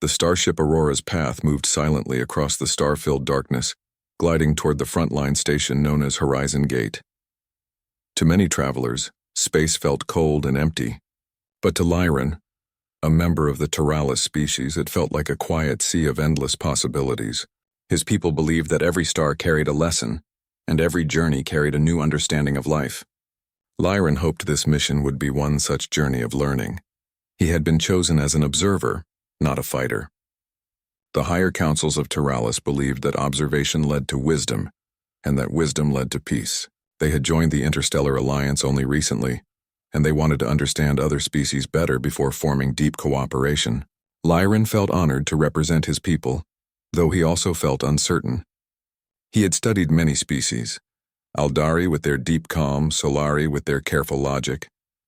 The starship Aurora's path moved silently across the star-filled darkness, gliding toward the frontline station known as Horizon Gate. To many travelers, space felt cold and empty. But to Lyran, a member of the Turalis species, it felt like a quiet sea of endless possibilities. His people believed that every star carried a lesson, and every journey carried a new understanding of life. Lyran hoped this mission would be one such journey of learning. He had been chosen as an observer, not a fighter. The higher councils of Turalis believed that observation led to wisdom, and that wisdom led to peace. They had joined the Interstellar Alliance only recently, and they wanted to understand other species better before forming deep cooperation. Lyran felt honored to represent his people, though he also felt uncertain. He had studied many species: Aldari with their deep calm, Solari with their careful logic,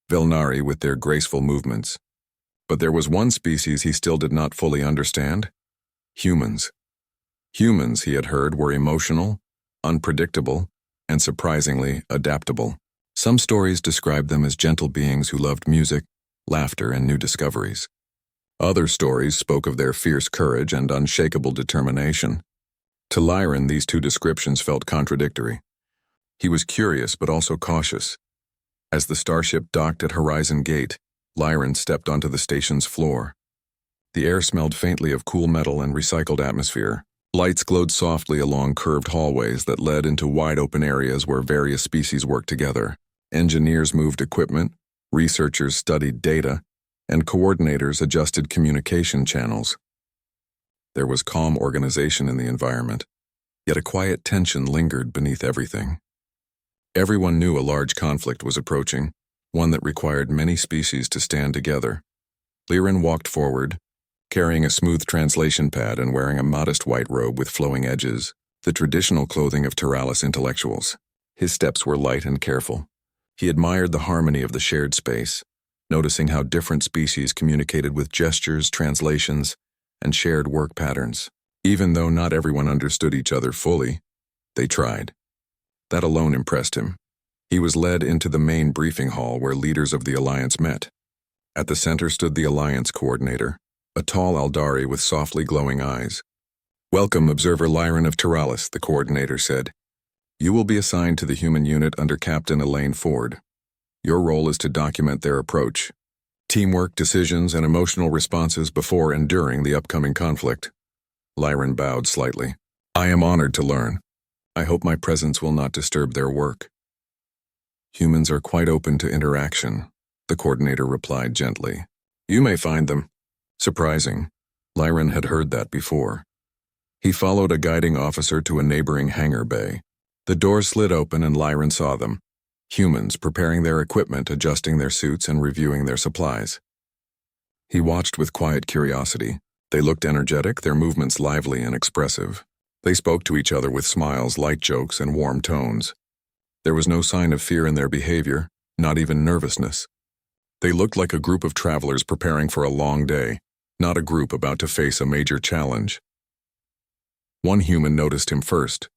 Vilnari with their graceful movements. But there was one species he still did not fully understand: humans. Humans, he had heard, were emotional, unpredictable, and surprisingly adaptable. Some stories described them as gentle beings who loved music, laughter, and new discoveries. Other stories spoke of their fierce courage and unshakable determination. To Lyran, these two descriptions felt contradictory. He was curious but also cautious. As the starship docked at Horizon Gate, Lyran stepped onto the station's floor. The air smelled faintly of cool metal and recycled atmosphere. Lights glowed softly along curved hallways that led into wide-open areas where various species worked together. Engineers moved equipment, researchers studied data, and coordinators adjusted communication channels. There was calm organization in the environment, yet a quiet tension lingered beneath everything. Everyone knew a large conflict was approaching, one that required many species to stand together. Lyran walked forward, carrying a smooth translation pad and wearing a modest white robe with flowing edges, the traditional clothing of Turalis intellectuals. His steps were light and careful. He admired the harmony of the shared space, noticing how different species communicated with gestures, translations, and shared work patterns. Even though not everyone understood each other fully, they tried. That alone impressed him. He was led into the main briefing hall where leaders of the Alliance met. At the center stood the Alliance coordinator, a tall Aldari with softly glowing eyes. "Welcome, Observer Lyran of Turalis," the coordinator said. "You will be assigned to the human unit under Captain Elaine Ford. Your role is to document their approach, teamwork, decisions, and emotional responses before and during the upcoming conflict." Lyran bowed slightly. "I am honored to learn. I hope my presence will not disturb their work." "Humans are quite open to interaction," the coordinator replied gently. "You may find them surprising." Lyran had heard that before. He followed a guiding officer to a neighboring hangar bay. The door slid open and Lyran saw them. Humans preparing their equipment, adjusting their suits, and reviewing their supplies. He watched with quiet curiosity. They looked energetic, their movements lively and expressive. They spoke to each other with smiles, light jokes, and warm tones. There was no sign of fear in their behavior, not even nervousness. They looked like a group of travelers preparing for a long day, not a group about to face a major challenge. One human noticed him first,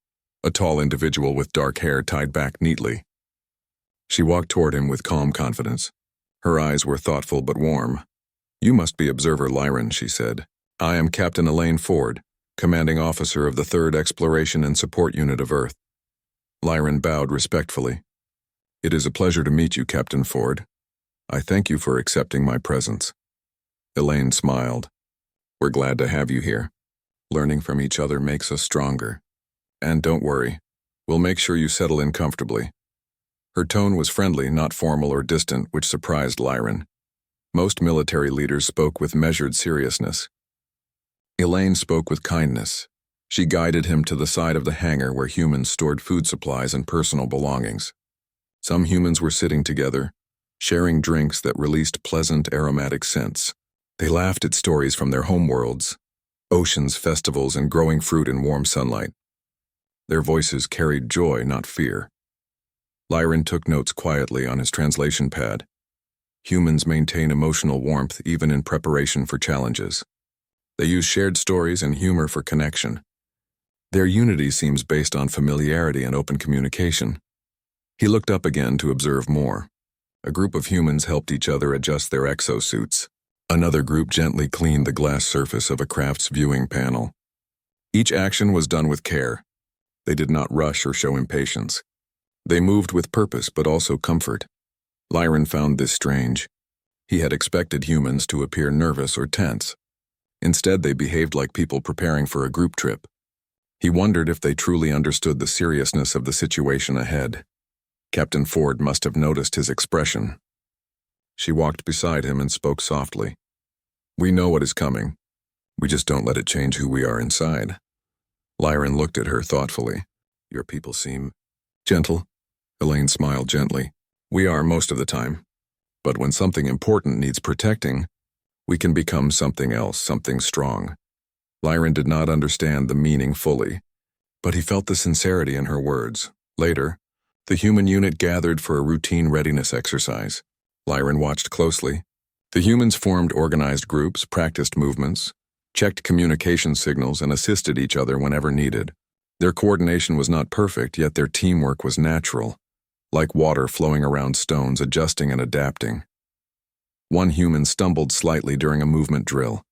a tall individual with dark hair tied back neatly. She walked toward him with calm confidence. Her eyes were thoughtful but warm. "You must be Observer Lyran," she said. "I am Captain Elaine Ford, commanding officer of the 3rd Exploration and Support Unit of Earth." Lyran bowed respectfully. "It is a pleasure to meet you, Captain Ford. I thank you for accepting my presence." Elaine smiled. "We're glad to have you here. Learning from each other makes us stronger. And don't worry, we'll make sure you settle in comfortably." Her tone was friendly, not formal or distant, which surprised Lyran. Most military leaders spoke with measured seriousness. Elaine spoke with kindness. She guided him to the side of the hangar where humans stored food supplies and personal belongings. Some humans were sitting together, sharing drinks that released pleasant aromatic scents. They laughed at stories from their homeworlds, oceans, festivals, and growing fruit in warm sunlight. Their voices carried joy, not fear. Lyran took notes quietly on his translation pad. Humans maintain emotional warmth even in preparation for challenges. They use shared stories and humor for connection. Their unity seems based on familiarity and open communication. He looked up again to observe more. A group of humans helped each other adjust their exosuits. Another group gently cleaned the glass surface of a craft's viewing panel. Each action was done with care. They did not rush or show impatience. They moved with purpose but also comfort. Lyran found this strange. He had expected humans to appear nervous or tense. Instead, they behaved like people preparing for a group trip. He wondered if they truly understood the seriousness of the situation ahead. Captain Ford must have noticed his expression. She walked beside him and spoke softly. "We know what is coming. We just don't let it change who we are inside." Lyran looked at her thoughtfully. "Your people seem gentle." Elaine smiled gently. "We are most of the time. But when something important needs protecting, we can become something else, something strong." Lyran did not understand the meaning fully, but he felt the sincerity in her words. Later, the human unit gathered for a routine readiness exercise. Lyran watched closely. The humans formed organized groups, practiced movements, checked communication signals, and assisted each other whenever needed. Their coordination was not perfect, yet their teamwork was natural, like water flowing around stones, adjusting and adapting. One human stumbled slightly during a movement drill.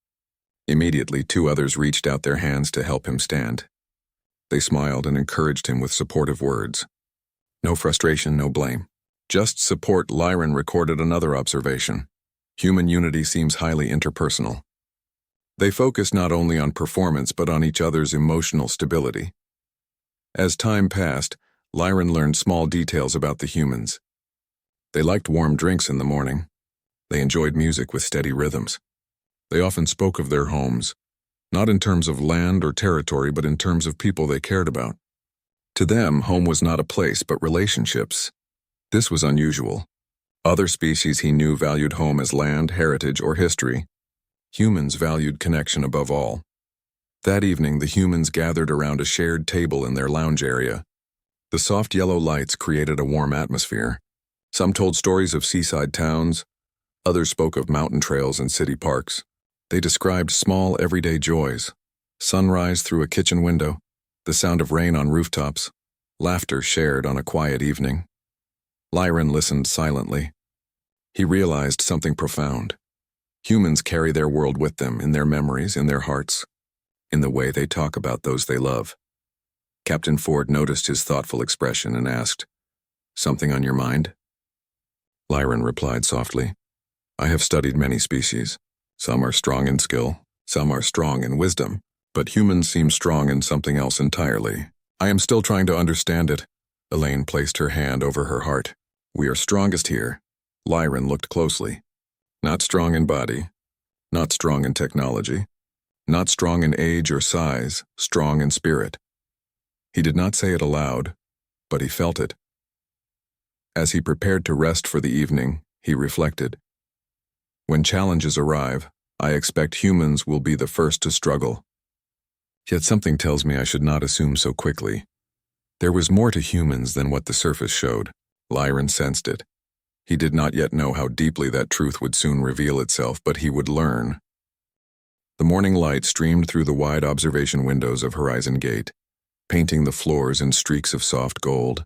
Immediately, 2 others reached out their hands to help him stand. They smiled and encouraged him with supportive words. No frustration, no blame. Just support. Lyran recorded another observation. Human unity seems highly interpersonal. They focus not only on performance but on each other's emotional stability. As time passed, Lyran learned small details about the humans. They liked warm drinks in the morning. They enjoyed music with steady rhythms. They often spoke of their homes, not in terms of land or territory, but in terms of people they cared about. To them, home was not a place, but relationships. This was unusual. Other species he knew valued home as land, heritage, or history. Humans valued connection above all. That evening, the humans gathered around a shared table in their lounge area. The soft yellow lights created a warm atmosphere. Some told stories of seaside towns. Others spoke of mountain trails and city parks. They described small, everyday joys. Sunrise through a kitchen window, the sound of rain on rooftops, laughter shared on a quiet evening. Lyran listened silently. He realized something profound. Humans carry their world with them, in their memories, in their hearts, in the way they talk about those they love. Captain Ford noticed his thoughtful expression and asked, "Something on your mind?" Lyran replied softly, "I have studied many species. Some are strong in skill, some are strong in wisdom, but humans seem strong in something else entirely. I am still trying to understand it." Elaine placed her hand over her heart. "We are strongest here." Lyran looked closely. Not strong in body, not strong in technology, not strong in age or size, strong in spirit. He did not say it aloud, but he felt it. As he prepared to rest for the evening, he reflected. When challenges arrive, I expect humans will be the first to struggle. Yet something tells me I should not assume so quickly. There was more to humans than what the surface showed. Lyran sensed it. He did not yet know how deeply that truth would soon reveal itself, but he would learn. The morning light streamed through the wide observation windows of Horizon Gate, painting the floors in streaks of soft gold.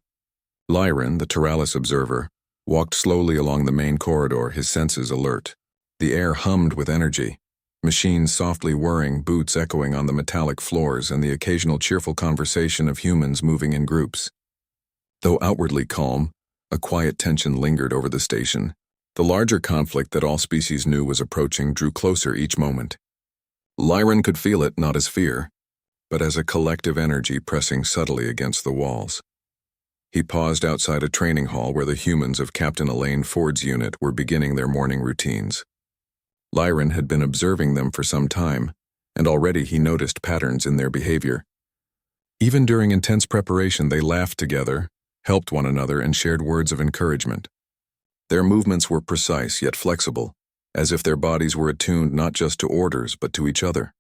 Lyran, the Teralis observer, walked slowly along the main corridor, his senses alert. The air hummed with energy, machines softly whirring, boots echoing on the metallic floors, and the occasional cheerful conversation of humans moving in groups. Though outwardly calm, a quiet tension lingered over the station. The larger conflict that all species knew was approaching drew closer each moment. Lyran could feel it not as fear, but as a collective energy pressing subtly against the walls. He paused outside a training hall where the humans of Captain Elaine Ford's unit were beginning their morning routines. Lyran had been observing them for some time, and already he noticed patterns in their behavior. Even during intense preparation, they laughed together, helped one another, and shared words of encouragement. Their movements were precise yet flexible, as if their bodies were attuned not just to orders but to each other.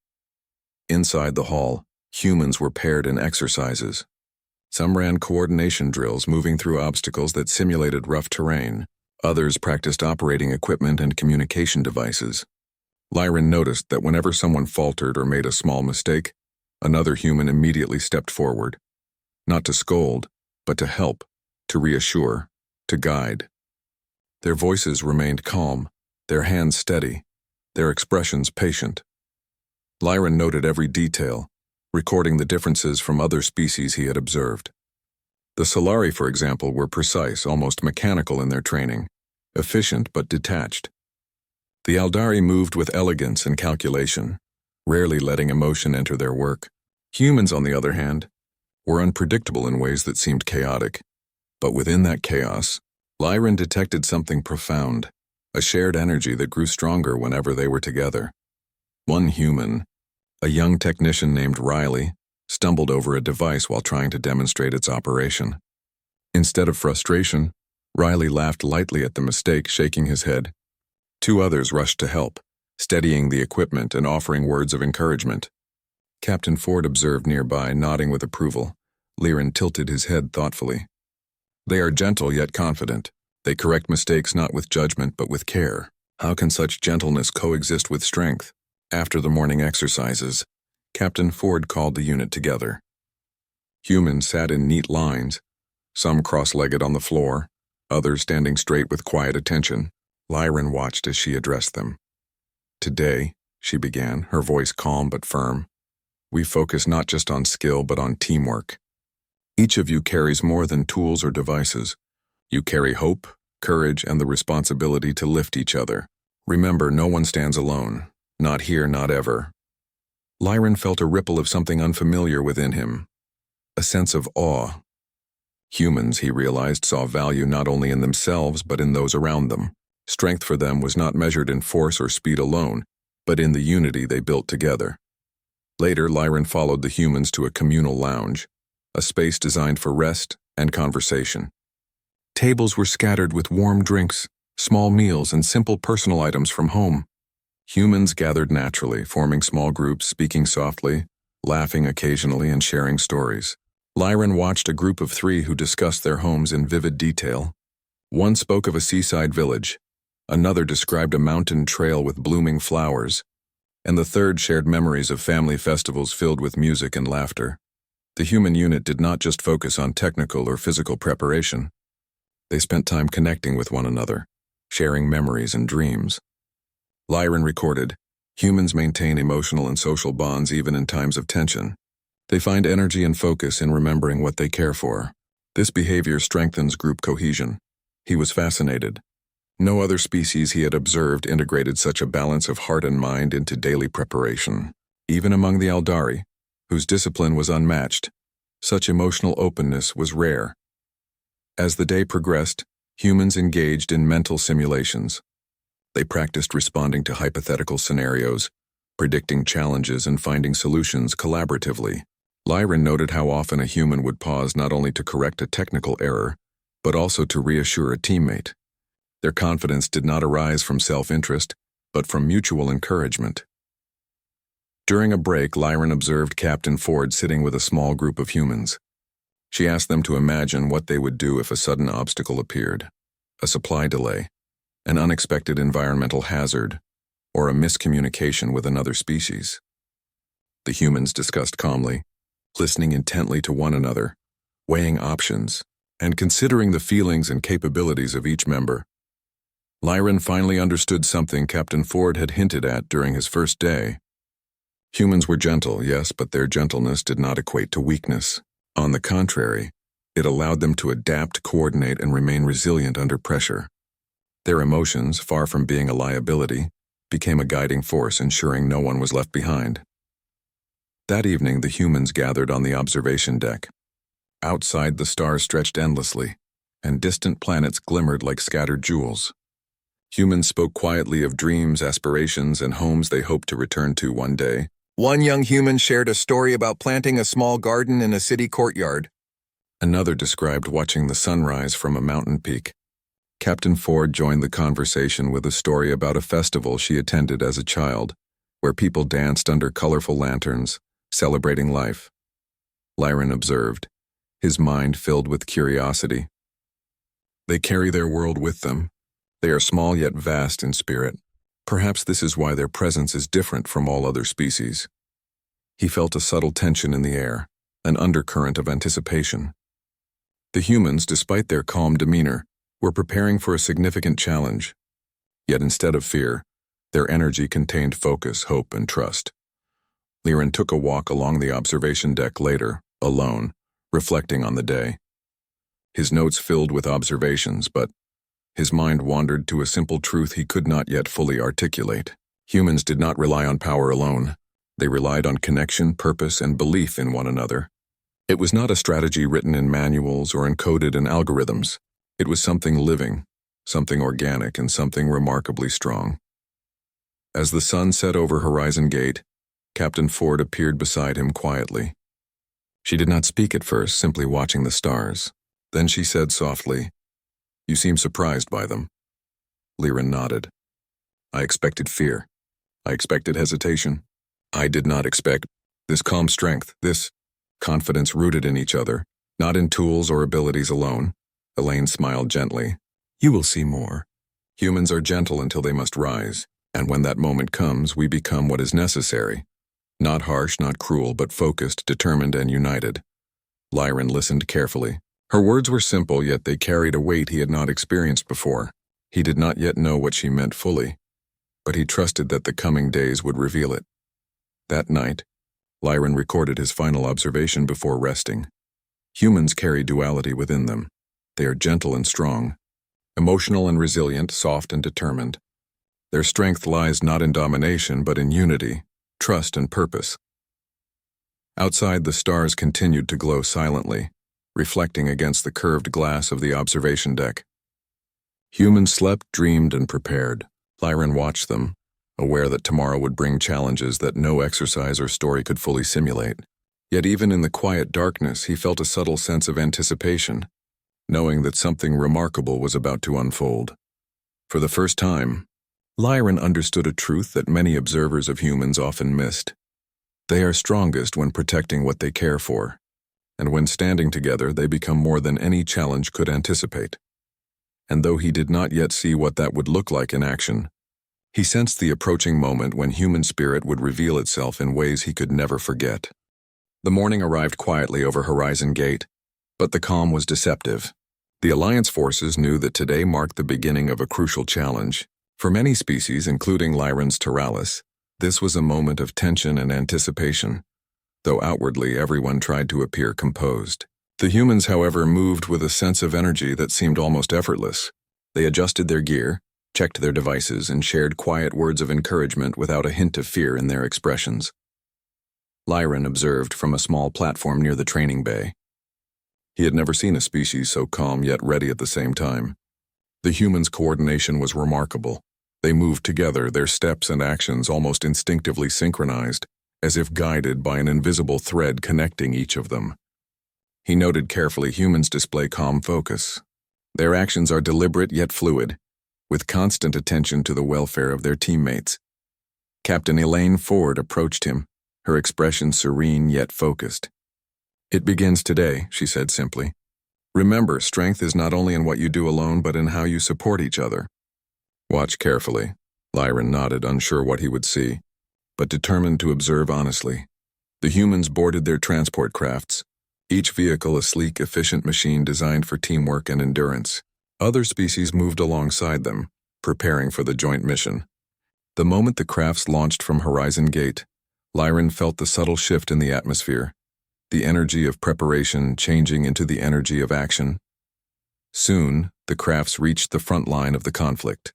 Inside the hall, humans were paired in exercises. Some ran coordination drills, moving through obstacles that simulated rough terrain. Others practiced operating equipment and communication devices. Lyran noticed that whenever someone faltered or made a small mistake, another human immediately stepped forward, not to scold, but to help, to reassure, to guide. Their voices remained calm, their hands steady, their expressions patient. Lyran noted every detail, recording the differences from other species he had observed. The Solari, for example, were precise, almost mechanical in their training, efficient but detached. The Aldari moved with elegance and calculation, rarely letting emotion enter their work. Humans, on the other hand, were unpredictable in ways that seemed chaotic. But within that chaos, Lyran detected something profound, a shared energy that grew stronger whenever they were together. One human, a young technician named Riley, stumbled over a device while trying to demonstrate its operation. Instead of frustration, Riley laughed lightly at the mistake, shaking his head. Two others rushed to help, steadying the equipment and offering words of encouragement. Captain Ford observed nearby, nodding with approval. Lyran tilted his head thoughtfully. They are gentle yet confident. They correct mistakes not with judgment but with care. How can such gentleness coexist with strength? After the morning exercises, Captain Ford called the unit together. Humans sat in neat lines, some cross-legged on the floor, others standing straight with quiet attention. Lyran watched as she addressed them. Today, she began, her voice calm but firm, we focus not just on skill but on teamwork. Each of you carries more than tools or devices. You carry hope, courage, and the responsibility to lift each other. Remember, no one stands alone. Not here, not ever. Lyran felt a ripple of something unfamiliar within him, a sense of awe. Humans, he realized, saw value not only in themselves but in those around them. Strength for them was not measured in force or speed alone, but in the unity they built together. Later, Lyran followed the humans to a communal lounge, a space designed for rest and conversation. Tables were scattered with warm drinks, small meals, and simple personal items from home. Humans gathered naturally, forming small groups, speaking softly, laughing occasionally, and sharing stories. Lyran watched a group of three who discussed their homes in vivid detail. One spoke of a seaside village, another described a mountain trail with blooming flowers, and the third shared memories of family festivals filled with music and laughter. The human unit did not just focus on technical or physical preparation. They spent time connecting with one another, sharing memories and dreams. Lyran recorded, humans maintain emotional and social bonds even in times of tension. They find energy and focus in remembering what they care for. This behavior strengthens group cohesion. He was fascinated. No other species he had observed integrated such a balance of heart and mind into daily preparation. Even among the Aldari, whose discipline was unmatched, such emotional openness was rare. As the day progressed, humans engaged in mental simulations. They practiced responding to hypothetical scenarios, predicting challenges and finding solutions collaboratively. Lyran noted how often a human would pause not only to correct a technical error, but also to reassure a teammate. Their confidence did not arise from self-interest, but from mutual encouragement. During a break, Lyran observed Captain Ford sitting with a small group of humans. She asked them to imagine what they would do if a sudden obstacle appeared, a supply delay, an unexpected environmental hazard, or a miscommunication with another species. The humans discussed calmly, listening intently to one another, weighing options, and considering the feelings and capabilities of each member. Lyran finally understood something Captain Ford had hinted at during his first day. Humans were gentle, yes, but their gentleness did not equate to weakness. On the contrary, it allowed them to adapt, coordinate, and remain resilient under pressure. Their emotions, far from being a liability, became a guiding force, ensuring no one was left behind. That evening, the humans gathered on the observation deck. Outside, the stars stretched endlessly, and distant planets glimmered like scattered jewels. Humans spoke quietly of dreams, aspirations, and homes they hoped to return to one day. One young human shared a story about planting a small garden in a city courtyard. Another described watching the sunrise from a mountain peak. Captain Ford joined the conversation with a story about a festival she attended as a child, where people danced under colorful lanterns, celebrating life. Lyran observed, his mind filled with curiosity. They carry their world with them. They are small yet vast in spirit. Perhaps this is why their presence is different from all other species. He felt a subtle tension in the air, an undercurrent of anticipation. The humans, despite their calm demeanor, were preparing for a significant challenge. Yet instead of fear, Their energy contained focus, hope, and trust. Lyran took a walk along the observation deck later, alone, reflecting on the day. His notes filled with observations, but his mind wandered to a simple truth he could not yet fully articulate. Humans did not rely on power alone. They relied on connection, purpose, and belief in one another. It was not a strategy written in manuals or encoded in algorithms. It was something living, something organic, and something remarkably strong. As the sun set over Horizon Gate, Captain Ford appeared beside him quietly. She did not speak at first, simply watching the stars. Then she said softly, "You seem surprised by them." Lyran nodded. "I expected fear. I expected hesitation. I did not expect this calm strength, this confidence rooted in each other, not in tools or abilities alone." Elaine smiled gently. "You will see more. Humans are gentle until they must rise, and when that moment comes, we become what is necessary. Not harsh, not cruel, but focused, determined, and united." Lyran listened carefully. Her words were simple, yet they carried a weight he had not experienced before. He did not yet know what she meant fully, but he trusted that the coming days would reveal it. That night, Lyran recorded his final observation before resting. Humans carry duality within them. They are gentle and strong, emotional and resilient, soft and determined. Their strength lies not in domination, but in unity, trust, and purpose. Outside, the stars continued to glow silently, reflecting against the curved glass of the observation deck. Humans slept, dreamed, and prepared. Lyran watched them, aware that tomorrow would bring challenges that no exercise or story could fully simulate. Yet even in the quiet darkness, he felt a subtle sense of anticipation, knowing that something remarkable was about to unfold. For the first time, Lyran understood a truth that many observers of humans often missed. They are strongest when protecting what they care for, and when standing together, they become more than any challenge could anticipate. And though he did not yet see what that would look like in action, he sensed the approaching moment when human spirit would reveal itself in ways he could never forget. The morning arrived quietly over Horizon Gate, but the calm was deceptive. The Alliance forces knew that today marked the beginning of a crucial challenge. For many species, including Lyran's Teralis, this was a moment of tension and anticipation, though outwardly everyone tried to appear composed. The humans, however, moved with a sense of energy that seemed almost effortless. They adjusted their gear, checked their devices, and shared quiet words of encouragement without a hint of fear in their expressions. Lyran observed from a small platform near the training bay. He had never seen a species so calm yet ready at the same time. The humans' coordination was remarkable. They moved together, their steps and actions almost instinctively synchronized, as if guided by an invisible thread connecting each of them. He noted carefully humans display calm focus. Their actions are deliberate yet fluid, with constant attention to the welfare of their teammates. Captain Elaine Ford approached him, her expression serene yet focused. "It begins today," she said simply. "Remember, strength is not only in what you do alone, but in how you support each other." "Watch carefully." Lyran nodded, unsure what he would see, but determined to observe honestly. The humans boarded their transport crafts, each vehicle a sleek, efficient machine designed for teamwork and endurance. Other species moved alongside them, preparing for the joint mission. The moment the crafts launched from Horizon Gate, Lyran felt the subtle shift in the atmosphere, the energy of preparation changing into the energy of action. Soon, the crafts reached the front line of the conflict.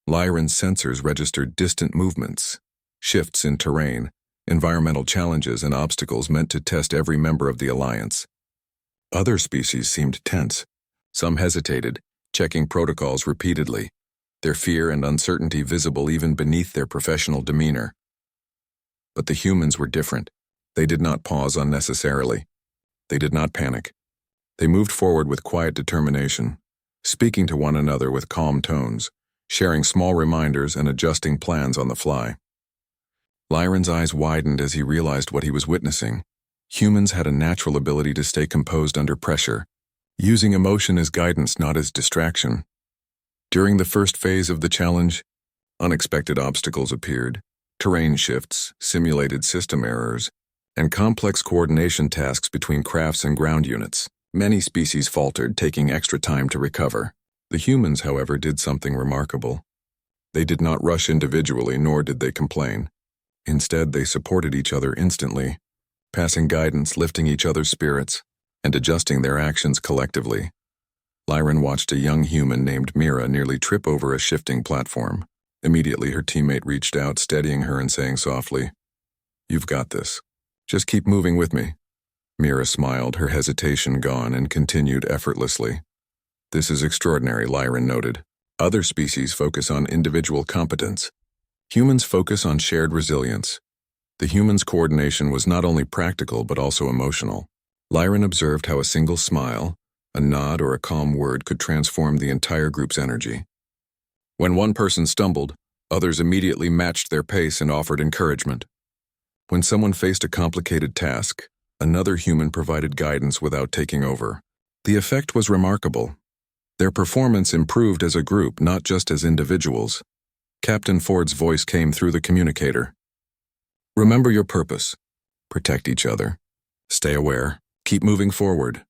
Lyran's sensors registered distant movements, shifts in terrain, environmental challenges, and obstacles meant to test every member of the Alliance. Other species seemed tense. Some hesitated, checking protocols repeatedly, their fear and uncertainty visible even beneath their professional demeanor. But the humans were different. They did not pause unnecessarily. They did not panic. They moved forward with quiet determination, speaking to one another with calm tones, sharing small reminders and adjusting plans on the fly. Lyran's eyes widened as he realized what he was witnessing. Humans had a natural ability to stay composed under pressure, using emotion as guidance, not as distraction. During the first phase of the challenge, unexpected obstacles appeared, terrain shifts, simulated system errors, and complex coordination tasks between crafts and ground units. Many species faltered, taking extra time to recover. The humans, however, did something remarkable. They did not rush individually, nor did they complain. Instead, they supported each other instantly, passing guidance, lifting each other's spirits, and adjusting their actions collectively. Lyran watched a young human named Mira nearly trip over a shifting platform. Immediately, her teammate reached out, steadying her and saying softly, "You've got this. Just keep moving with me." Mira smiled, her hesitation gone, and continued effortlessly. "This is extraordinary," Lyran noted. "Other species focus on individual competence. Humans focus on shared resilience." The humans' coordination was not only practical but also emotional. Lyran observed how a single smile, a nod, or a calm word could transform the entire group's energy. When one person stumbled, others immediately matched their pace and offered encouragement. When someone faced a complicated task, another human provided guidance without taking over. The effect was remarkable. Their performance improved as a group, not just as individuals. Captain Ford's voice came through the communicator. "Remember your purpose. Protect each other. Stay aware. Keep moving forward."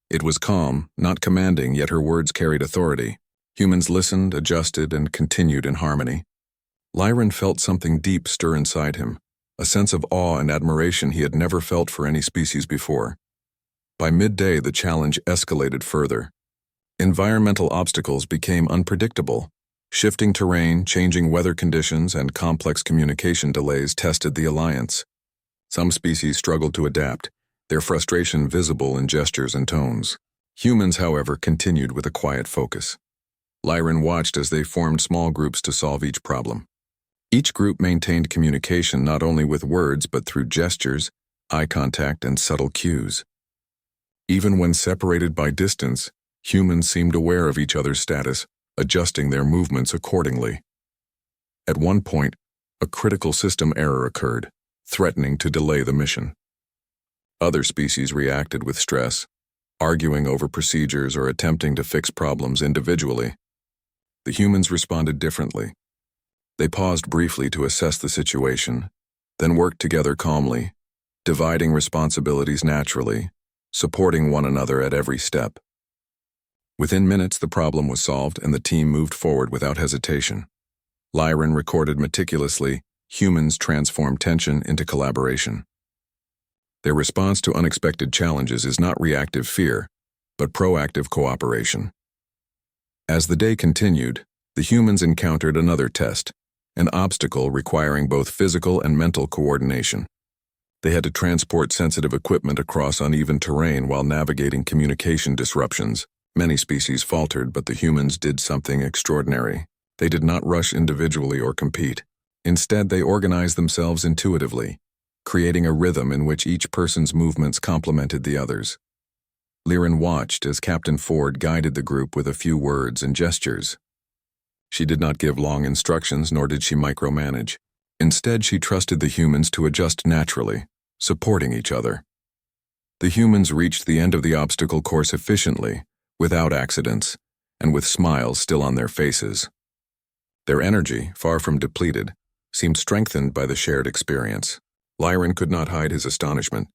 It was calm, not commanding, yet her words carried authority. Humans listened, adjusted, and continued in harmony. Lyran felt something deep stir inside him, a sense of awe and admiration he had never felt for any species before. By midday, the challenge escalated further. Environmental obstacles became unpredictable. Shifting terrain, changing weather conditions, and complex communication delays tested the alliance. Some species struggled to adapt, their frustration visible in gestures and tones. Humans, however, continued with a quiet focus. Lyran watched as they formed small groups to solve each problem. Each group maintained communication not only with words but through gestures, eye contact, and subtle cues. Even when separated by distance, humans seemed aware of each other's status, adjusting their movements accordingly. At one point, a critical system error occurred, threatening to delay the mission. Other species reacted with stress, arguing over procedures or attempting to fix problems individually. The humans responded differently. They paused briefly to assess the situation, then worked together calmly, dividing responsibilities naturally, supporting one another at every step. Within minutes, the problem was solved and the team moved forward without hesitation. Lyran recorded meticulously, humans transform tension into collaboration. Their response to unexpected challenges is not reactive fear, but proactive cooperation. As the day continued, the humans encountered another test, an obstacle requiring both physical and mental coordination. They had to transport sensitive equipment across uneven terrain while navigating communication disruptions. Many species faltered, but the humans did something extraordinary. They did not rush individually or compete. Instead, they organized themselves intuitively, creating a rhythm in which each person's movements complemented the others. Lyran watched as Captain Ford guided the group with a few words and gestures. She did not give long instructions, nor did she micromanage. Instead, she trusted the humans to adjust naturally, supporting each other. The humans reached the end of the obstacle course efficiently, without accidents, and with smiles still on their faces. Their energy, far from depleted, seemed strengthened by the shared experience. Lyran could not hide his astonishment.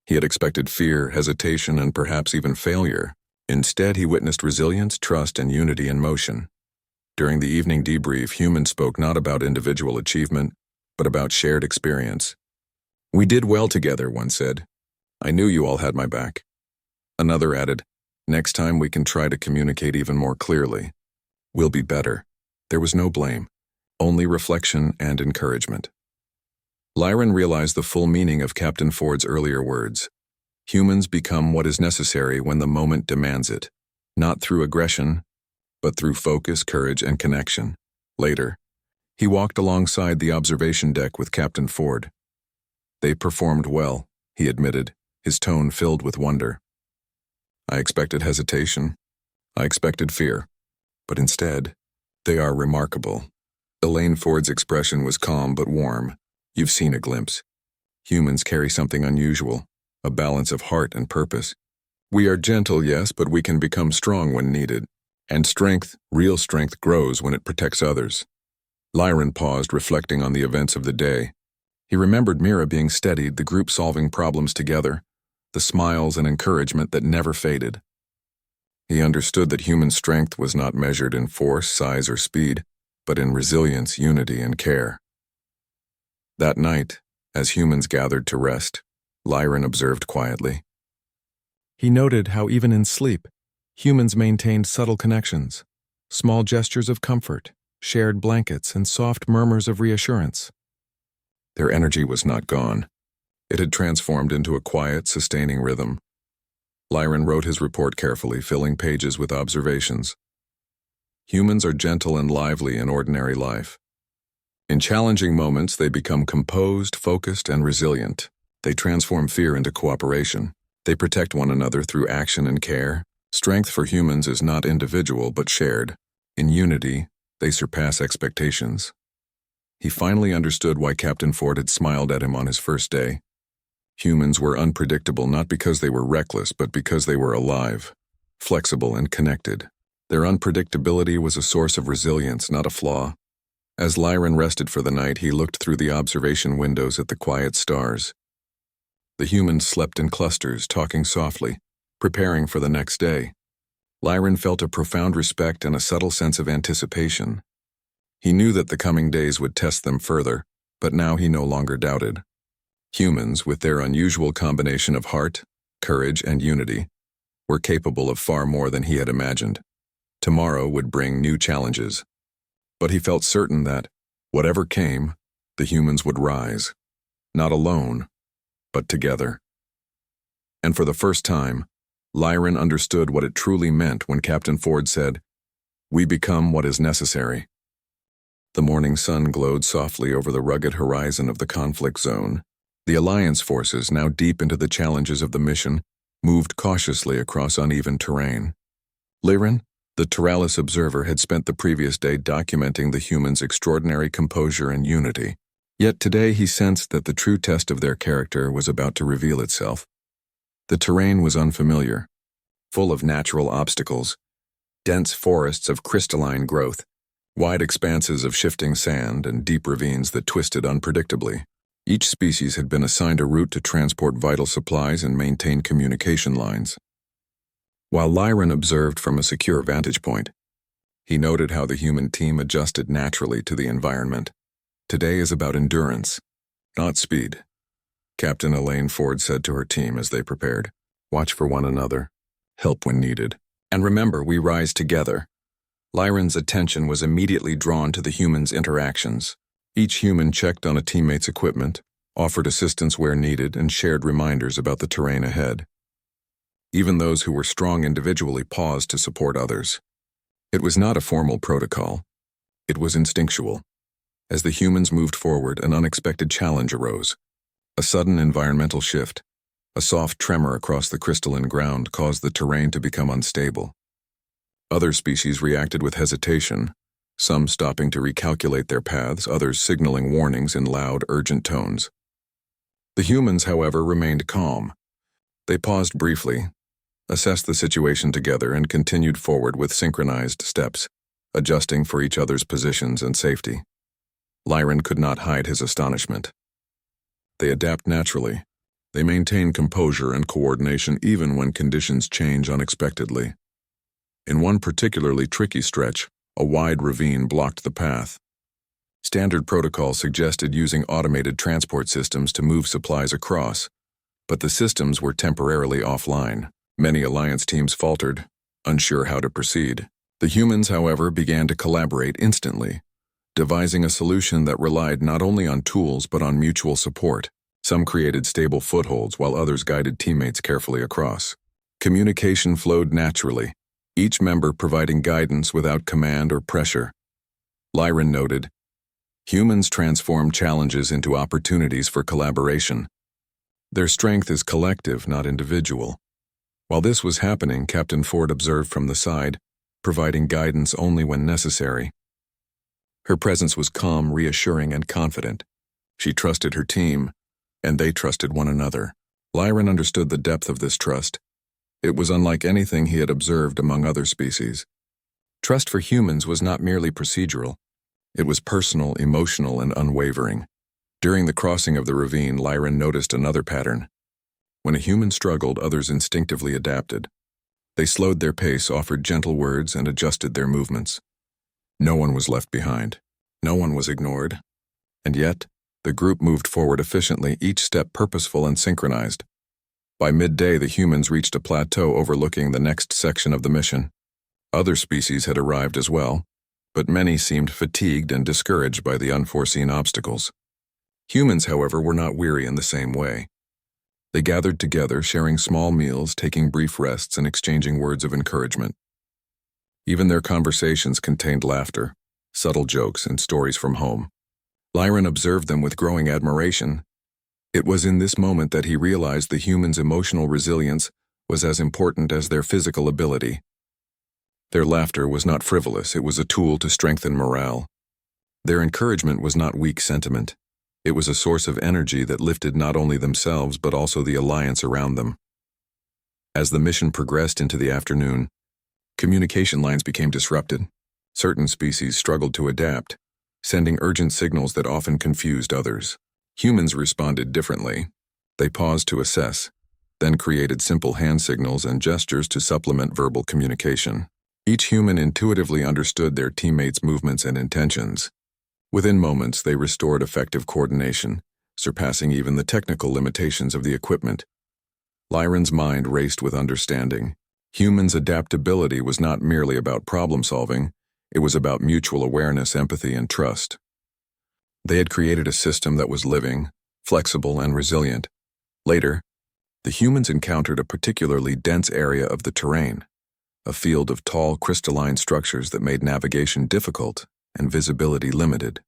He had expected fear, hesitation, and perhaps even failure. Instead, he witnessed resilience, trust, and unity in motion. During the evening debrief, humans spoke not about individual achievement, but about shared experience. "We did well together," one said. "I knew you all had my back." Another added, "Next time we can try to communicate even more clearly. We'll be better." There was no blame, only reflection and encouragement. Lyran realized the full meaning of Captain Ford's earlier words. Humans become what is necessary when the moment demands it, not through aggression, but through focus, courage, and connection. Later, he walked alongside the observation deck with Captain Ford. "They performed well," he admitted, his tone filled with wonder. "I expected hesitation. I expected fear. But instead, they are remarkable." Elaine Ford's expression was calm but warm. "You've seen a glimpse. Humans carry something unusual, a balance of heart and purpose. We are gentle, yes, but we can become strong when needed. And strength, real strength, grows when it protects others." Lyran paused, reflecting on the events of the day. He remembered Mira being steadied, the group solving problems together, the smiles and encouragement that never faded. He understood that human strength was not measured in force, size, or speed, but in resilience, unity, and care. That night, as humans gathered to rest, Lyran observed quietly. He noted how even in sleep, humans maintained subtle connections, small gestures of comfort, shared blankets, and soft murmurs of reassurance. Their energy was not gone. It had transformed into a quiet, sustaining rhythm. Lyran wrote his report carefully, filling pages with observations. Humans are gentle and lively in ordinary life. In challenging moments, they become composed, focused, and resilient. They transform fear into cooperation. They protect one another through action and care. Strength for humans is not individual but shared. In unity, they surpass expectations. He finally understood why Captain Ford had smiled at him on his first day. Humans were unpredictable not because they were reckless, but because they were alive, flexible, and connected. Their unpredictability was a source of resilience, not a flaw. As Lyran rested for the night, he looked through the observation windows at the quiet stars. The humans slept in clusters, talking softly, preparing for the next day. Lyran felt a profound respect and a subtle sense of anticipation. He knew that the coming days would test them further, but now he no longer doubted. Humans, with their unusual combination of heart, courage, and unity, were capable of far more than he had imagined. Tomorrow would bring new challenges. But he felt certain that, whatever came, the humans would rise, not alone, but together. And for the first time, Lyran understood what it truly meant when Captain Ford said, "We become what is necessary." The morning sun glowed softly over the rugged horizon of the conflict zone. The Alliance forces, now deep into the challenges of the mission, moved cautiously across uneven terrain. Lyran, the Teralis observer, had spent the previous day documenting the humans' extraordinary composure and unity. Yet today he sensed that the true test of their character was about to reveal itself. The terrain was unfamiliar, full of natural obstacles, dense forests of crystalline growth, wide expanses of shifting sand, and deep ravines that twisted unpredictably. Each species had been assigned a route to transport vital supplies and maintain communication lines. While Lyran observed from a secure vantage point, he noted how the human team adjusted naturally to the environment. Today is about endurance, not speed. Captain Elaine Ford said to her team as they prepared, "Watch for one another, help when needed, and remember, we rise together." Lyran's attention was immediately drawn to the humans' interactions. Each human checked on a teammate's equipment, offered assistance where needed, and shared reminders about the terrain ahead. Even those who were strong individually paused to support others. It was not a formal protocol. It was instinctual. As the humans moved forward, an unexpected challenge arose. A sudden environmental shift, a soft tremor across the crystalline ground, caused the terrain to become unstable. Other species reacted with hesitation, some stopping to recalculate their paths, others signaling warnings in loud, urgent tones. The humans, however, remained calm. They paused briefly, assessed the situation together, and continued forward with synchronized steps, adjusting for each other's positions and safety. Lyran could not hide his astonishment. They adapt naturally. They maintain composure and coordination even when conditions change unexpectedly. In one particularly tricky stretch, a wide ravine blocked the path. Standard protocol suggested using automated transport systems to move supplies across, but the systems were temporarily offline. Many Alliance teams faltered, unsure how to proceed. The humans, however, began to collaborate instantly, devising a solution that relied not only on tools but on mutual support. Some created stable footholds while others guided teammates carefully across. Communication flowed naturally, each member providing guidance without command or pressure. Lyran noted, "Humans transform challenges into opportunities for collaboration. Their strength is collective, not individual." While this was happening, Captain Ford observed from the side, providing guidance only when necessary. Her presence was calm, reassuring, and confident. She trusted her team, and they trusted one another. Lyran understood the depth of this trust. It was unlike anything he had observed among other species. Trust for humans was not merely procedural. It was personal, emotional, and unwavering. During the crossing of the ravine, Lyran noticed another pattern. When a human struggled, others instinctively adapted. They slowed their pace, offered gentle words, and adjusted their movements. No one was left behind. No one was ignored. And yet, the group moved forward efficiently, each step purposeful and synchronized. By midday, the humans reached a plateau overlooking the next section of the mission. Other species had arrived as well, but many seemed fatigued and discouraged by the unforeseen obstacles. Humans, however, were not weary in the same way. They gathered together, sharing small meals, taking brief rests, and exchanging words of encouragement. Even their conversations contained laughter, subtle jokes, and stories from home. Lyran observed them with growing admiration. It was in this moment that he realized the humans' emotional resilience was as important as their physical ability. Their laughter was not frivolous, it was a tool to strengthen morale. Their encouragement was not weak sentiment. It was a source of energy that lifted not only themselves but also the alliance around them. As the mission progressed into the afternoon, communication lines became disrupted. Certain species struggled to adapt, sending urgent signals that often confused others. Humans responded differently. They paused to assess, then created simple hand signals and gestures to supplement verbal communication. Each human intuitively understood their teammates' movements and intentions. Within moments, they restored effective coordination, surpassing even the technical limitations of the equipment. Lyran's mind raced with understanding. Humans' adaptability was not merely about problem-solving, it was about mutual awareness, empathy, and trust. They had created a system that was living, flexible, and resilient. Later, the humans encountered a particularly dense area of the terrain, a field of tall crystalline structures that made navigation difficult and visibility limited.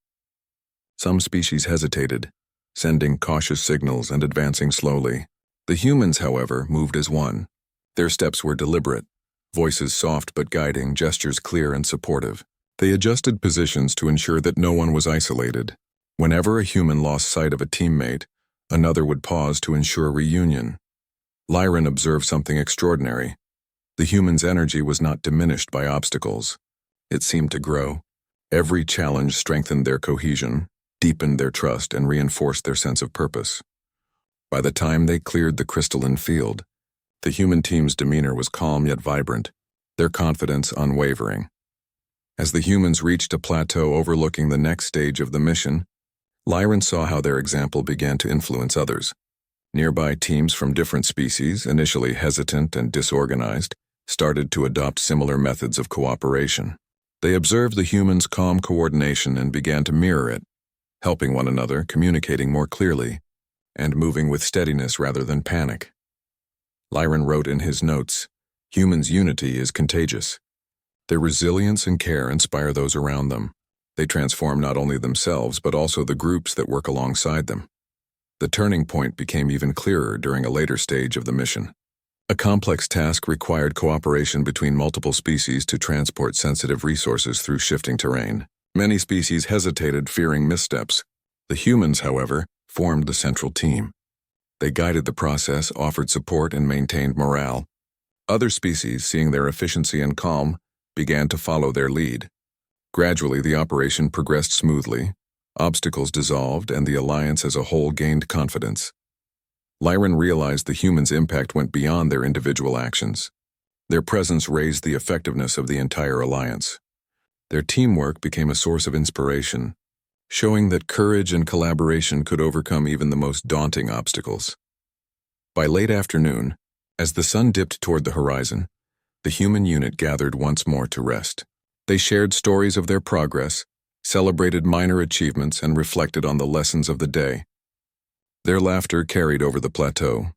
Some species hesitated, sending cautious signals and advancing slowly. The humans, however, moved as one. Their steps were deliberate, voices soft but guiding, gestures clear and supportive. They adjusted positions to ensure that no one was isolated. Whenever a human lost sight of a teammate, another would pause to ensure reunion. Lyran observed something extraordinary. The humans' energy was not diminished by obstacles. It seemed to grow. Every challenge strengthened their cohesion, deepened their trust, and reinforced their sense of purpose. By the time they cleared the crystalline field, the human team's demeanor was calm yet vibrant, their confidence unwavering. As the humans reached a plateau overlooking the next stage of the mission, Lyran saw how their example began to influence others. Nearby teams from different species, initially hesitant and disorganized, started to adopt similar methods of cooperation. They observed the humans' calm coordination and began to mirror it, helping one another, communicating more clearly, and moving with steadiness rather than panic. Lyran wrote in his notes, "Humans' unity is contagious. Their resilience and care inspire those around them. They transform not only themselves but also the groups that work alongside them." The turning point became even clearer during a later stage of the mission. A complex task required cooperation between multiple species to transport sensitive resources through shifting terrain. Many species hesitated, fearing missteps. The humans, however, formed the central team. They guided the process, offered support, and maintained morale. Other species, seeing their efficiency and calm, began to follow their lead. Gradually, the operation progressed smoothly, obstacles dissolved, and the alliance as a whole gained confidence. Lyran realized the humans' impact went beyond their individual actions. Their presence raised the effectiveness of the entire alliance. Their teamwork became a source of inspiration, showing that courage and collaboration could overcome even the most daunting obstacles. By late afternoon, as the sun dipped toward the horizon, the human unit gathered once more to rest. They shared stories of their progress, celebrated minor achievements, and reflected on the lessons of the day. Their laughter carried over the plateau,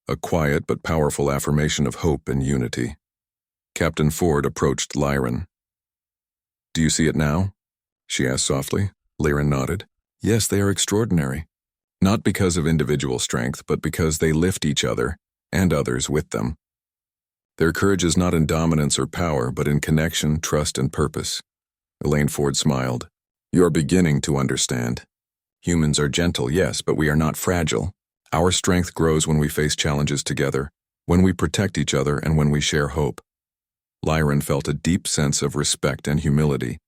a quiet but powerful affirmation of hope and unity. Captain Ford approached Lyran. "Do you see it now?" she asked softly. Lyran nodded. "Yes, they are extraordinary. Not because of individual strength, but because they lift each other, and others with them. Their courage is not in dominance or power, but in connection, trust, and purpose." Elaine Ford smiled. "You're beginning to understand. Humans are gentle, yes, but we are not fragile. Our strength grows when we face challenges together, when we protect each other, and when we share hope." Lyran felt a deep sense of respect and humility.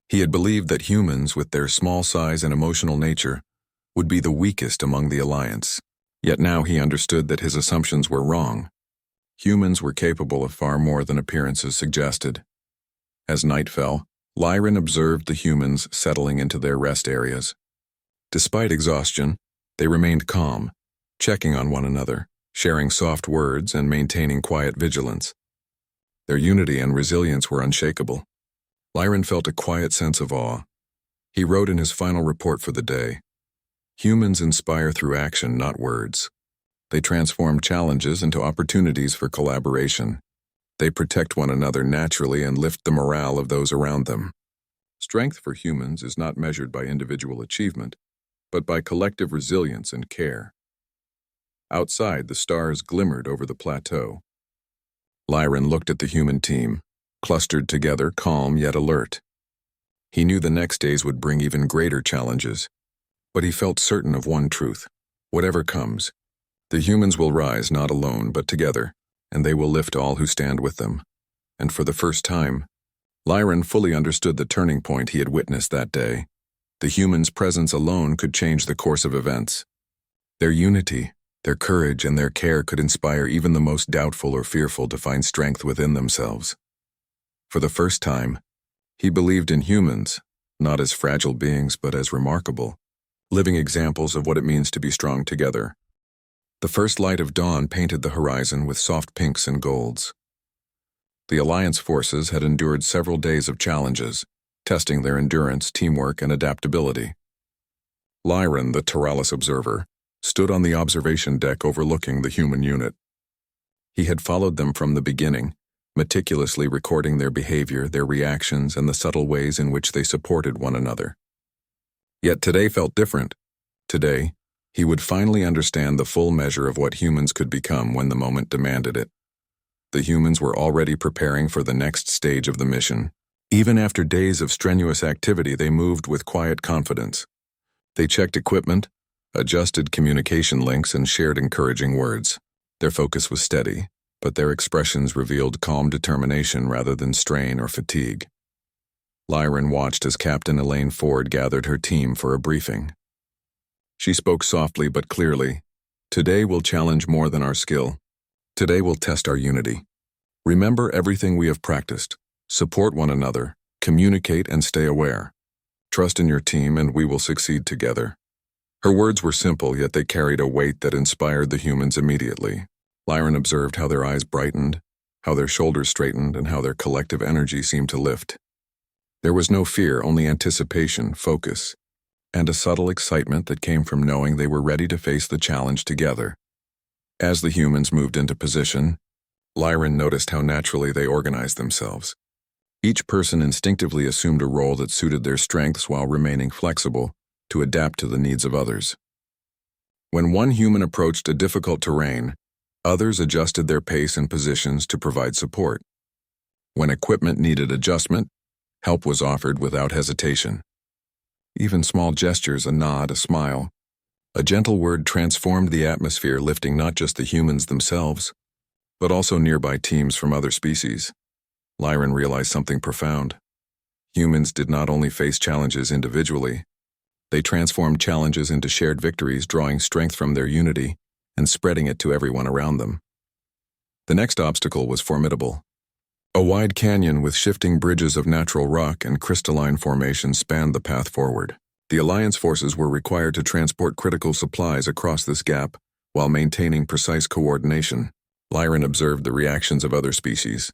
He had believed that humans, with their small size and emotional nature, would be the weakest among the alliance. Yet now he understood that his assumptions were wrong. Humans were capable of far more than appearances suggested. As night fell, Lyran observed the humans settling into their rest areas. Despite exhaustion, they remained calm, checking on one another, sharing soft words, and maintaining quiet vigilance. Their unity and resilience were unshakable. Lyran felt a quiet sense of awe. He wrote in his final report for the day, "Humans inspire through action, not words. They transform challenges into opportunities for collaboration. They protect one another naturally and lift the morale of those around them. Strength for humans is not measured by individual achievement, but by collective resilience and care." Outside, the stars glimmered over the plateau. Lyran looked at the human team, clustered together, calm yet alert. He knew the next days would bring even greater challenges, but he felt certain of one truth. Whatever comes, the humans will rise not alone but together, and they will lift all who stand with them. And for the first time, Lyran fully understood the turning point he had witnessed that day. The humans' presence alone could change the course of events. Their unity, their courage, and their care could inspire even the most doubtful or fearful to find strength within themselves. For the first time, he believed in humans, not as fragile beings but as remarkable, living examples of what it means to be strong together. The first light of dawn painted the horizon with soft pinks and golds. The Alliance forces had endured several days of challenges, testing their endurance, teamwork, and adaptability. Lyran, the Taralis observer, stood on the observation deck overlooking the human unit. He had followed them from the beginning, meticulously recording their behavior, their reactions, and the subtle ways in which they supported one another. Yet today felt different. Today, he would finally understand the full measure of what humans could become when the moment demanded it. The humans were already preparing for the next stage of the mission. Even after days of strenuous activity, they moved with quiet confidence. They checked equipment, adjusted communication links, and shared encouraging words. Their focus was steady, but their expressions revealed calm determination rather than strain or fatigue. Lyran watched as Captain Elaine Ford gathered her team for a briefing. She spoke softly but clearly. "Today will challenge more than our skill. Today will test our unity. Remember everything we have practiced. Support one another, communicate, and stay aware. Trust in your team and we will succeed together." Her words were simple, yet they carried a weight that inspired the humans immediately. Lyran observed how their eyes brightened, how their shoulders straightened, and how their collective energy seemed to lift. There was no fear, only anticipation, focus, and a subtle excitement that came from knowing they were ready to face the challenge together. As the humans moved into position, Lyran noticed how naturally they organized themselves. Each person instinctively assumed a role that suited their strengths while remaining flexible to adapt to the needs of others. When one human approached a difficult terrain, others adjusted their pace and positions to provide support. When equipment needed adjustment, help was offered without hesitation. Even small gestures, a nod, a smile, a gentle word transformed the atmosphere, lifting not just the humans themselves, but also nearby teams from other species. Lyran realized something profound. Humans did not only face challenges individually, they transformed challenges into shared victories, drawing strength from their unity and spreading it to everyone around them. The next obstacle was formidable. A wide canyon with shifting bridges of natural rock and crystalline formations spanned the path forward. The Alliance forces were required to transport critical supplies across this gap while maintaining precise coordination. Lyran observed the reactions of other species: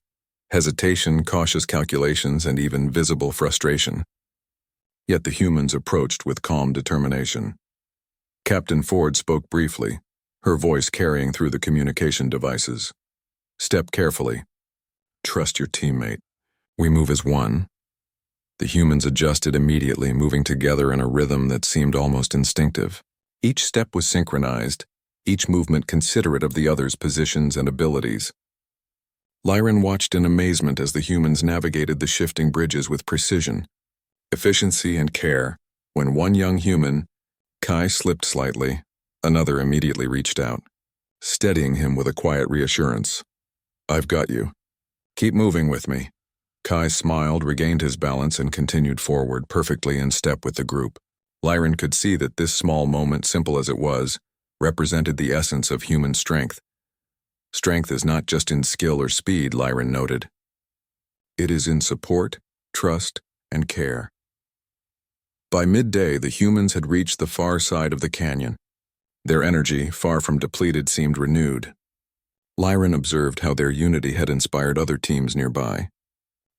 hesitation, cautious calculations, and even visible frustration. Yet the humans approached with calm determination. Captain Ford spoke briefly, her voice carrying through the communication devices. "Step carefully. Trust your teammate. We move as one." The humans adjusted immediately, moving together in a rhythm that seemed almost instinctive. Each step was synchronized, each movement considerate of the other's positions and abilities. Lyran watched in amazement as the humans navigated the shifting bridges with precision, efficiency, and care. When one young human, Kai, slipped slightly, another immediately reached out, steadying him with a quiet reassurance. "I've got you. Keep moving with me." Kai smiled, regained his balance, and continued forward, perfectly in step with the group. Lyran could see that this small moment, simple as it was, represented the essence of human strength. Strength is not just in skill or speed, Lyran noted. It is in support, trust, and care. By midday, the humans had reached the far side of the canyon. Their energy, far from depleted, seemed renewed. Lyran observed how their unity had inspired other teams nearby.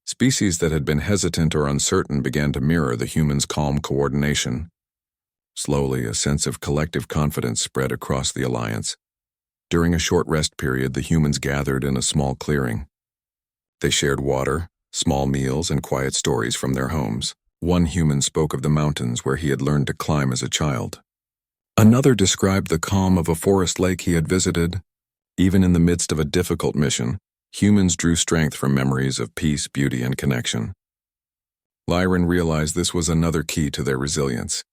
Species that had been hesitant or uncertain began to mirror the humans' calm coordination. Slowly, a sense of collective confidence spread across the alliance. During a short rest period, the humans gathered in a small clearing. They shared water, small meals, and quiet stories from their homes. One human spoke of the mountains where he had learned to climb as a child. Another described the calm of a forest lake he had visited. Even in the midst of a difficult mission, humans drew strength from memories of peace, beauty, and connection. Lyran realized this was another key to their resilience,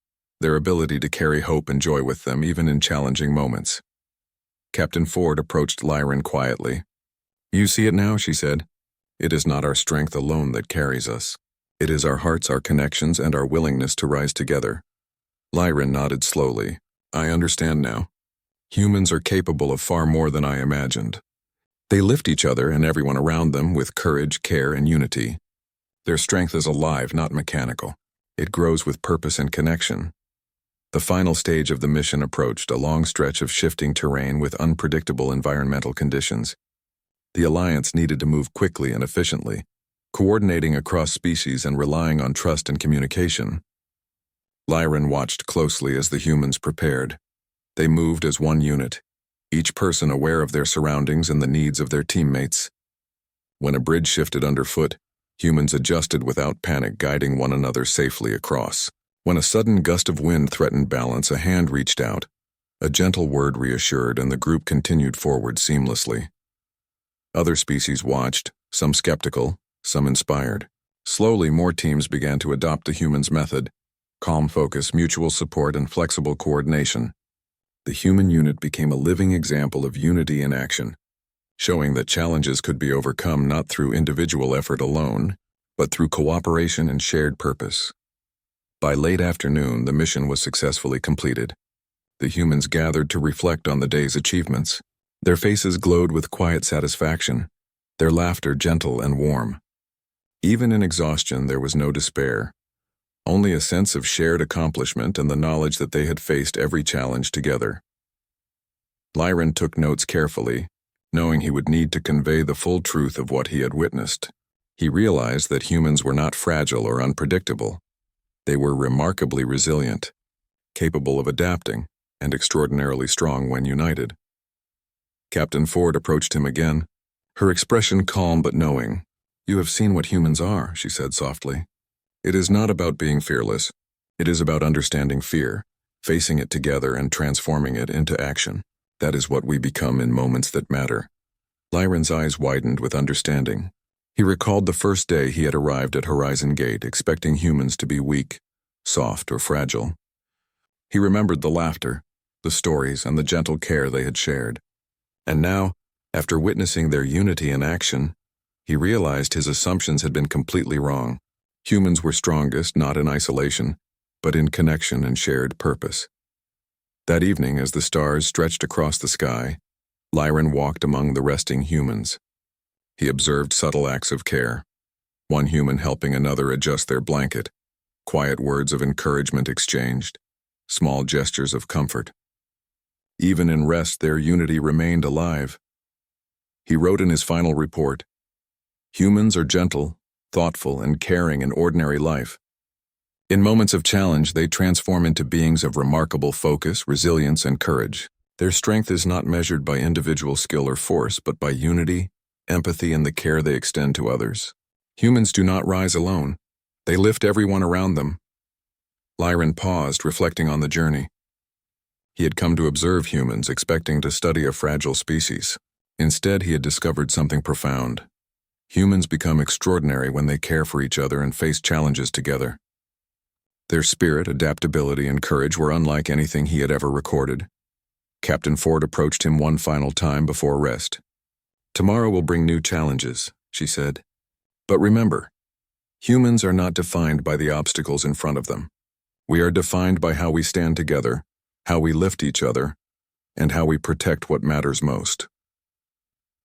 their ability to carry hope and joy with them even in challenging moments. Captain Ford approached Lyran quietly. "You see it now," she said. "It is not our strength alone that carries us. It is our hearts, our connections, and our willingness to rise together." Lyran nodded slowly. "I understand now. Humans are capable of far more than I imagined. They lift each other and everyone around them with courage, care, and unity. Their strength is alive, not mechanical. It grows with purpose and connection." The final stage of the mission approached, a long stretch of shifting terrain with unpredictable environmental conditions. The Alliance needed to move quickly and efficiently, coordinating across species and relying on trust and communication. Lyran watched closely as the humans prepared. They moved as one unit, each person aware of their surroundings and the needs of their teammates. When a bridge shifted underfoot, humans adjusted without panic, guiding one another safely across. When a sudden gust of wind threatened balance, a hand reached out. A gentle word reassured, and the group continued forward seamlessly. Other species watched, some skeptical, some inspired. Slowly, more teams began to adopt the humans' method: calm focus, mutual support, and flexible coordination. The human unit became a living example of unity in action, showing that challenges could be overcome not through individual effort alone, but through cooperation and shared purpose. By late afternoon, the mission was successfully completed. The humans gathered to reflect on the day's achievements. Their faces glowed with quiet satisfaction, their laughter gentle and warm. Even in exhaustion, there was no despair, only a sense of shared accomplishment and the knowledge that they had faced every challenge together. Lyran took notes carefully, knowing he would need to convey the full truth of what he had witnessed. He realized that humans were not fragile or unpredictable. They were remarkably resilient, capable of adapting, and extraordinarily strong when united. Captain Ford approached him again, her expression calm but knowing. "You have seen what humans are," she said softly. "It is not about being fearless. It is about understanding fear, facing it together and transforming it into action. That is what we become in moments that matter." Lyran's eyes widened with understanding. He recalled the first day he had arrived at Horizon Gate, expecting humans to be weak, soft, or fragile. He remembered the laughter, the stories, and the gentle care they had shared. And now, after witnessing their unity in action, he realized his assumptions had been completely wrong. Humans were strongest not in isolation, but in connection and shared purpose. That evening, as the stars stretched across the sky, Lyran walked among the resting humans. He observed subtle acts of care, one human helping another adjust their blanket, quiet words of encouragement exchanged, small gestures of comfort. Even in rest, their unity remained alive. He wrote in his final report, "Humans are gentle, thoughtful, and caring in ordinary life. In moments of challenge, they transform into beings of remarkable focus, resilience, and courage. Their strength is not measured by individual skill or force, but by unity, empathy, and the care they extend to others. Humans do not rise alone. They lift everyone around them." Lyran paused, reflecting on the journey. He had come to observe humans, expecting to study a fragile species. Instead, he had discovered something profound. Humans become extraordinary when they care for each other and face challenges together. Their spirit, adaptability, and courage were unlike anything he had ever recorded. Captain Ford approached him one final time before rest. "Tomorrow will bring new challenges," she said. "But remember, humans are not defined by the obstacles in front of them. We are defined by how we stand together, how we lift each other, and how we protect what matters most."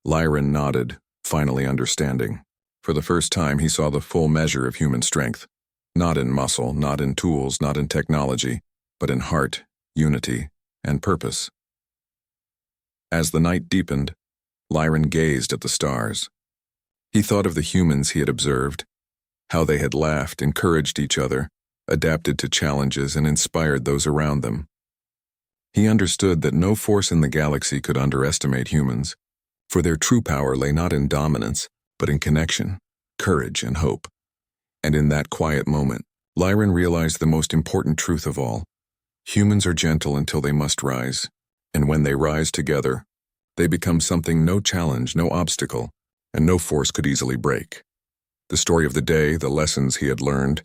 Lyran nodded, finally understanding. For the first time, he saw the full measure of human strength. Not in muscle, not in tools, not in technology, but in heart, unity, and purpose. As the night deepened, Lyran gazed at the stars. He thought of the humans he had observed, how they had laughed, encouraged each other, adapted to challenges, and inspired those around them. He understood that no force in the galaxy could underestimate humans, for their true power lay not in dominance, but in connection, courage, and hope. And in that quiet moment, Lyran realized the most important truth of all. Humans are gentle until they must rise, and when they rise together, they become something no challenge, no obstacle, and no force could easily break. The story of the day, the lessons he had learned,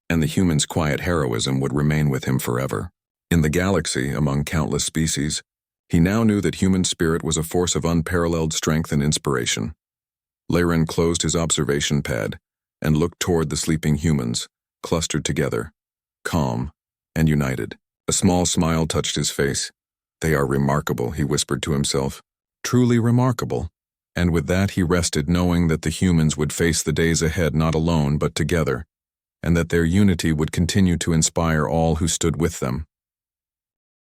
and the humans' quiet heroism would remain with him forever. In the galaxy, among countless species, he now knew that human spirit was a force of unparalleled strength and inspiration. Lyran closed his observation pad and looked toward the sleeping humans, clustered together, calm and united. A small smile touched his face. "They are remarkable," he whispered to himself. "Truly remarkable." And with that he rested, knowing that the humans would face the days ahead not alone but together, and that their unity would continue to inspire all who stood with them.